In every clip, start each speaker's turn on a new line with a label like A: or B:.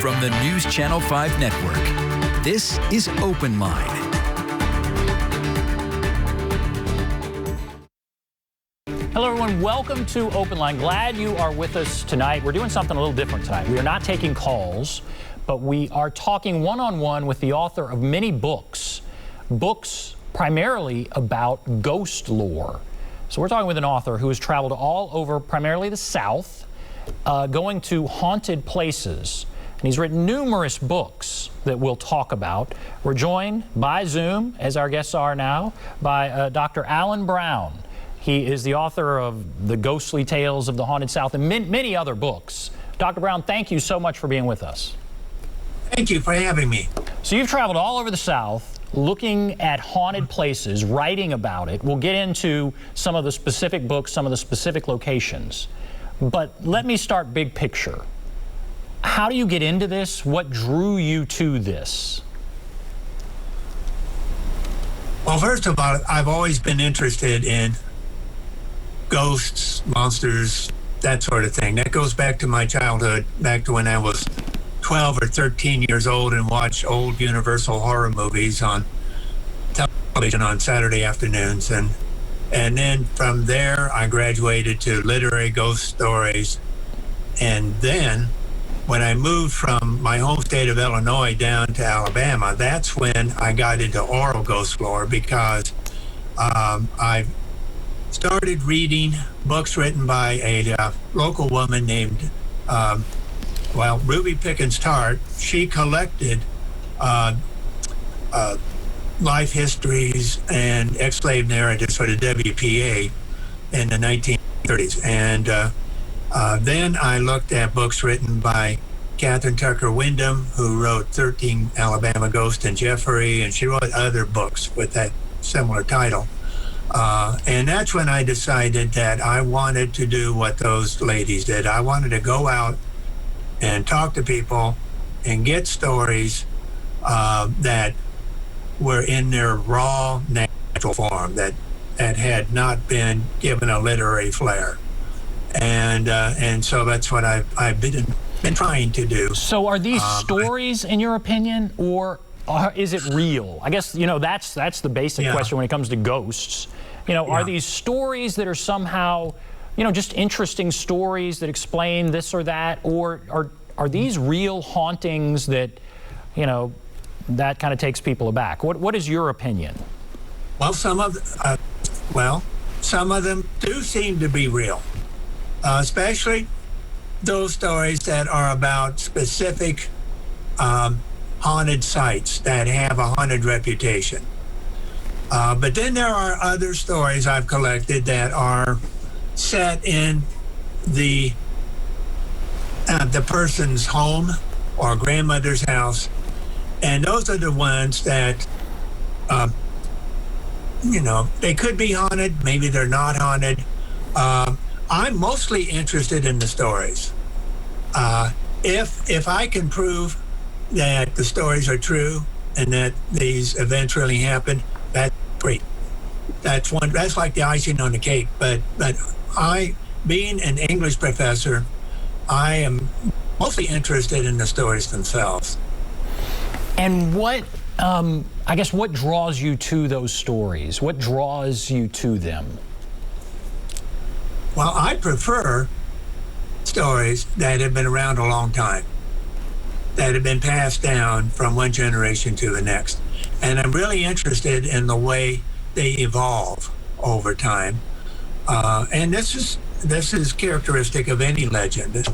A: from the News Channel 5 Network. This is OpenLine.
B: Hello, everyone. Welcome to OpenLine. Glad you are with us tonight. We're doing something a little different tonight. We are not taking calls, but we are talking one-on-one with the author of many books primarily about ghost lore. So we're talking with an author who has traveled all over primarily the South, going to haunted places. And he's written numerous books that we'll talk about. We're joined by Zoom, as our guests are now, by Dr. Alan Brown. He is the author of The Ghostly Tales of the Haunted South and many other books. Dr. Brown, thank you so much for being with us.
C: Thank you for having me.
B: So you've traveled all over the South looking at haunted places, writing about it. We'll get into some of the specific books, some of the specific locations. But let me start big picture. How do you get into this? What drew you to this?
C: Well, first of all, I've always been interested in ghosts, monsters, that sort of thing. That goes back to my childhood, back to when I was 12 or 13 years old and watched old Universal horror movies on television on Saturday afternoons. And then from there, I graduated to literary ghost stories. And then when I moved from my home state of Illinois down to Alabama, that's when I got into oral ghost lore, because I started reading books written by a local woman named, Ruby Pickens Tart. She collected life histories and ex-slave narratives for the WPA in the 1930s. And then I looked at books written by Catherine Tucker Wyndham, who wrote 13 Alabama Ghosts and Jeffrey, and she wrote other books with that similar title. And that's when I decided that I wanted to do what those ladies did. I wanted to go out and talk to people and get stories that were in their raw, natural form, that had not been given a literary flair. And so that's what I've been trying to do.
B: So are these stories, in your opinion, or is it real? I guess, that's the basic question when it comes to ghosts. Are these stories that are somehow, just interesting stories that explain this or that, or are these real hauntings that, that kind of takes people aback? What is your opinion?
C: Well, some of them do seem to be real, especially those stories that are about specific haunted sites that have a haunted reputation. But then there are other stories I've collected that are set in the person's home or grandmother's house, and those are the ones that, they could be haunted, maybe they're not haunted. I'm mostly interested in the stories. If I can prove that the stories are true and that these events really happened, that's great. That's like the icing on the cake. But I, being an English professor, I am mostly interested in the stories themselves.
B: And what draws you to those stories? What draws you to them?
C: Well, I prefer stories that have been around a long time, that have been passed down from one generation to the next. And I'm really interested in the way they evolve over time. And this is characteristic of any legend.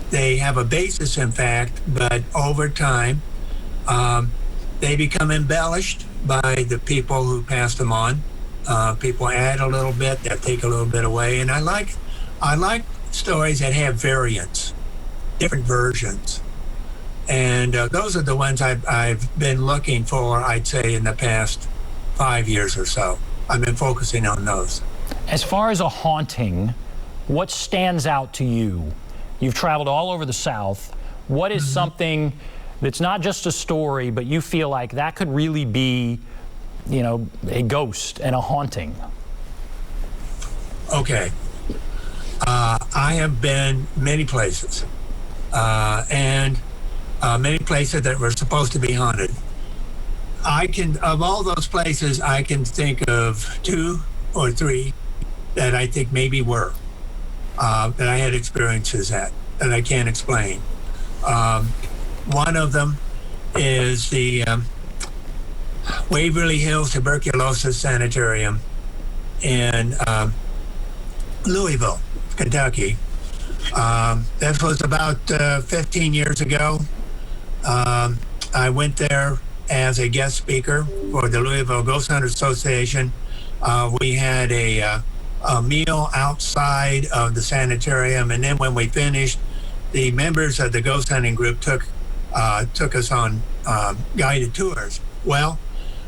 C: They have a basis, in fact, but over time, they become embellished by the people who pass them on. People add a little bit, they take a little bit away, and I like stories that have variants, different versions, and those are the ones I've been looking for. I'd say in the past 5 years or so, I've been focusing on those.
B: As far as a haunting, what stands out to you? You've traveled all over the South. What is something that's not just a story, but you feel like that could really be, a ghost and a haunting?
C: Okay. I have been many places. And many places that were supposed to be haunted. Of all those places, I can think of 2 or 3 that I think maybe were, that I had experiences at, that I can't explain. One of them is the Waverly Hills Tuberculosis Sanitarium in Louisville, Kentucky. That was about 15 years ago. I went there as a guest speaker for the Louisville Ghost Hunters Association. We had a meal outside of the sanitarium, and then when we finished, the members of the ghost hunting group took us on guided tours. Well,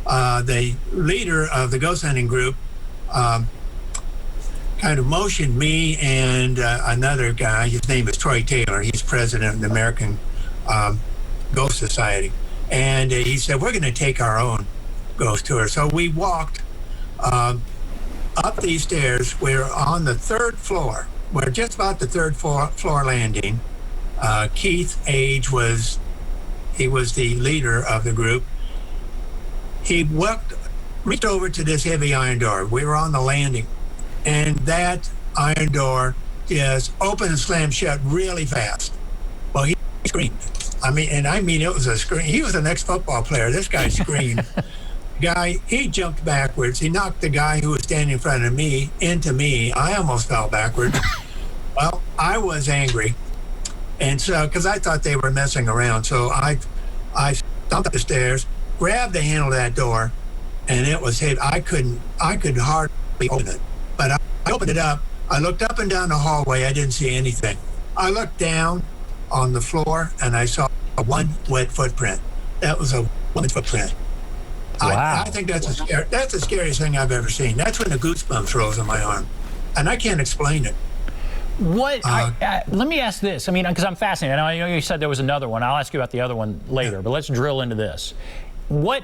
C: the leader of the ghost hunting group kind of motioned me and another guy. His name is Troy Taylor. He's president of the American Ghost Society. And he said, we're going to take our own ghost tour. So we walked up these stairs. We're on the 3rd floor. We're just about the 3rd floor landing. Keith Age was the leader of the group. He reached over to this heavy iron door. We were on the landing, and that iron door just opened and slammed shut really fast. Well, he screamed. I mean, it was a scream. He was an ex-football player. This guy screamed. He jumped backwards. He knocked the guy who was standing in front of me into me. I almost fell backwards. Well, I was angry. And so, because I thought they were messing around. So I stomped up the stairs, grabbed the handle of that door, and it was hit. I could hardly open it. But I opened it up. I looked up and down the hallway. I didn't see anything. I looked down on the floor, and I saw one wet footprint. That was a woman's footprint.
B: Wow.
C: I think that's the scariest thing I've ever seen. That's when the goosebumps rose on my arm, and I can't explain it.
B: What? Let me ask this. I mean, because I'm fascinated. I know you said there was another one. I'll ask you about the other one later, but let's drill into this. Why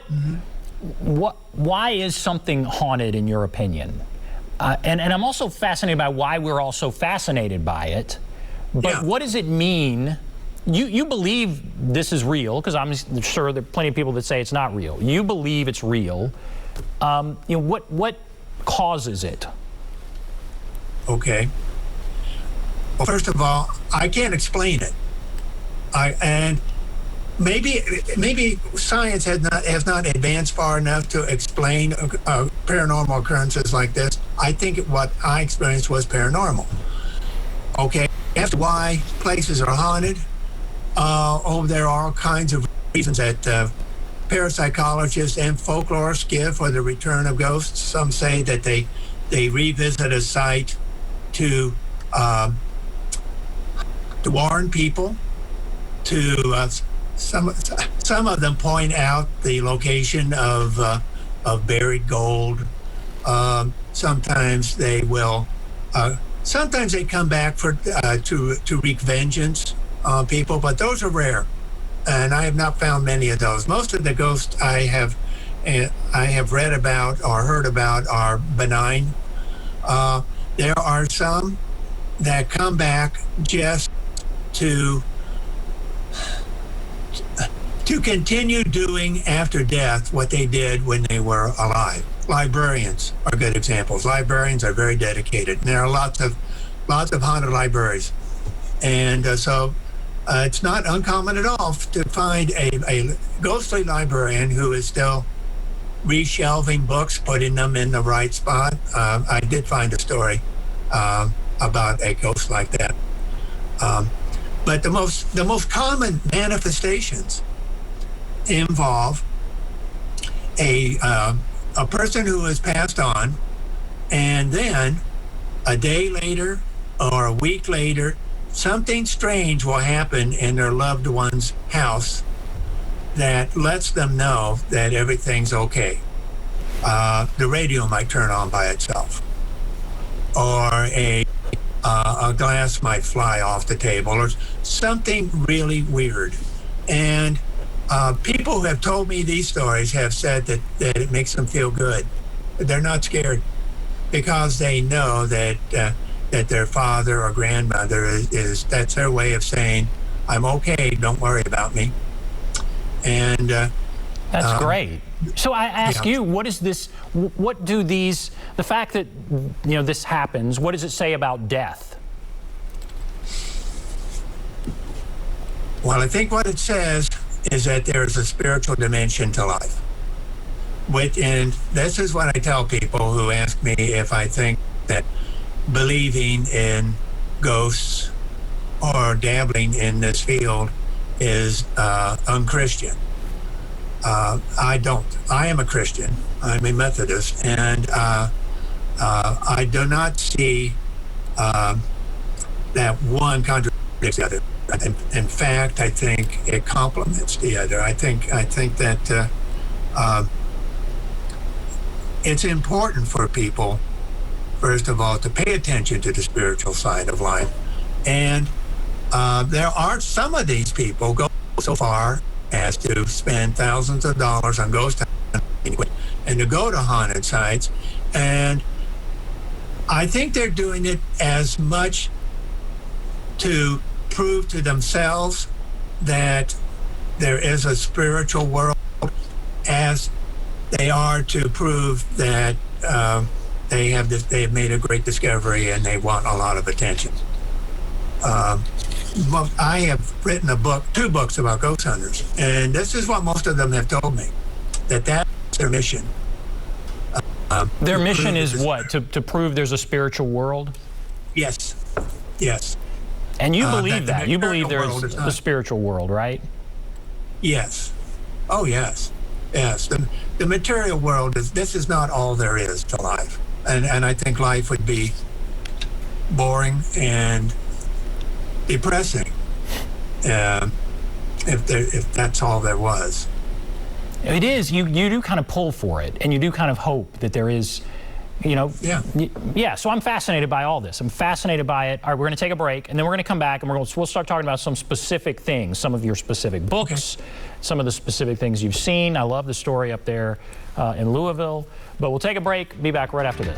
B: is something haunted in your opinion? And I'm also fascinated by why we're all so fascinated by it. But what does it mean? You believe this is real, because I'm sure there are plenty of people that say it's not real. You believe it's real. What causes it?
C: Okay. Well, first of all, I can't explain it. And maybe science has not advanced far enough to explain paranormal occurrences like this. I think what I experienced was paranormal. Okay. As to why places are haunted, there are all kinds of reasons that parapsychologists and folklorists give for the return of ghosts. Some say that they revisit a site to warn people. Some of them point out the location of buried gold. Sometimes they will. Sometimes they come back to wreak vengeance on people, but those are rare, and I have not found many of those. Most of the ghosts I have read about or heard about are benign. There are some that come back just to continue doing after death what they did when they were alive. Librarians are good examples. Librarians are very dedicated, and there are lots of haunted libraries, and so it's not uncommon at all to find a ghostly librarian who is still reshelving books, putting them in the right spot. I did find a story about a ghost like that, but the most common manifestations involve a person who has passed on, and then a day later or a week later, something strange will happen in their loved one's house that lets them know that everything's okay. The radio might turn on by itself, or a glass might fly off the table, or something really weird. And people who have told me these stories have said that it makes them feel good. They're not scared because they know that their father or grandmother is that's their way of saying, I'm okay. Don't worry about me. And
B: that's great. So I ask you, what is this? What do these? The fact that this happens. What does it say about death?
C: Well, I think what it says is that there is a spiritual dimension to life. And this is what I tell people who ask me if I think that believing in ghosts or dabbling in this field is unchristian. I don't. I am a Christian. I'm a Methodist, and I do not see that one contradicts the other. In fact, I think it complements the other. I think that it's important for people, first of all, to pay attention to the spiritual side of life. And there are some of these people go so far as to spend thousands of dollars on ghost hunting and to go to haunted sites. And I think they're doing it as much to prove to themselves that there is a spiritual world as they are to prove that they have made a great discovery and they want a lot of attention. Well, I have written two books about ghost hunters, and this is what most of them have told me, that's their mission.
B: Their mission is what? To prove there's a spiritual world?
C: Yes.
B: And you believe that? You believe there's a spiritual world, right?
C: Yes. Oh, yes. Yes. The material world this is not all there is to life. And I think life would be boring and depressing if that's all there was.
B: It is. You do kind of pull for it, and you do kind of hope that there is, Yeah, so I'm fascinated by all this. I'm fascinated by it. All right, we're going to take a break, and then we're going to come back, and we'll start talking about some specific things, some of your specific books, some of the specific things you've seen. I love the story up there in Louisville. But we'll take a break, be back right after this.